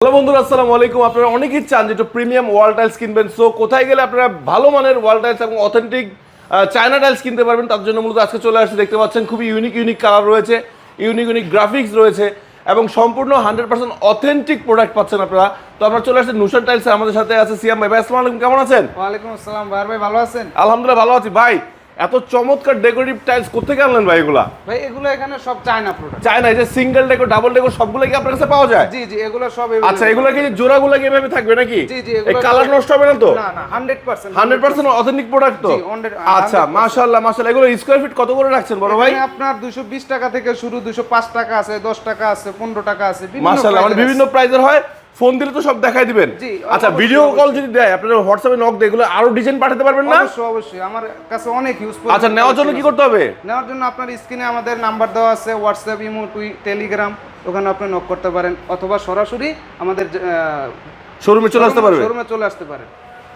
Hello বন্ধুরা, আসসালামু আলাইকুম। আপনারা অনেকেই চান যে একটু প্রিমিয়াম ওয়াল টাইলস কিনবেন। সো কোথায় গেলে আপনারা ভালো মানের ওয়াল টাইলস এবং অথেন্টিক চায়না টাইলস কিনতে পারবেন, তার জন্য মূলত আজকে চলে আসছে। দেখতে পাচ্ছেন খুবই ইউনিক কালার রয়েছে, ইউনিক গ্রাফিক্স রয়েছে এবং সম্পূর্ণ 100% অথেন্টিক প্রোডাক্ট পাচ্ছেন আপনারা। তো আপনারা চলে আসছেন নুশান টাইলস। আমাদের সাথে আছে সিয়াম ভাই। আসসালামু আলাইকুম, কেমন আছেন? ওয়ালাইকুম আসসালাম ভাই, ভালো আছেন? আলহামদুলিল্লাহ ভালো আছি ভাই। এত চমৎকার ডেকোরেটিভ টাইলস কোথেকে আনলেন ভাই এগুলা? ভাই এগুলো এখানে সব চায়না প্রোডাক্ট। চায়না, এই যে সিঙ্গেল ডেকোর, ডাবল ডেকোর সবগুলো কি আপনার কাছে পাওয়া যায়? জি এগুলো সব। আচ্ছা, এগুলো কি জোড়াগুলো কি এভাবে থাকবে নাকি? জি এই কালার নষ্ট হবে না তো? না 100% 100% অথেন্টিক প্রোডাক্ট তো? জি, আচ্ছা, মাশাআল্লাহ। এগুলো স্কয়ার ফিট কত করে রাখছেন বড় ভাই? এখানে আপনার 220 টাকা থেকে শুরু, 205 টাকা আছে, 10 টাকা আছে, 15 টাকা আছে, মাশাআল্লাহ, মানে বিভিন্ন প্রাইজের হয়। ফোন দিলে তো সব দেখাই দিবেন। জি, আচ্ছা, ভিডিও কল যদি দেয় আপনারা হোয়াটসঅ্যাপে নক দিয়ে এগুলো আরো ডিজাইন পাঠাতে পারবেন না? অবশ্যই আমার কাছে অনেক ইউজফুল। আচ্ছা, নেওয়ার জন্য কি করতে হবে? নেওয়ার জন্য আপনার স্ক্রিনে আমাদের নাম্বার দেওয়া আছে, হোয়াটসঅ্যাপ, ইমো, টেলিগ্রাম, ওখানে আপনি নক করতে পারেন অথবা সরাসরি আমাদের শোরুমে চলে আসতে পারবে। শোরুমে চলে আসতে পারেন।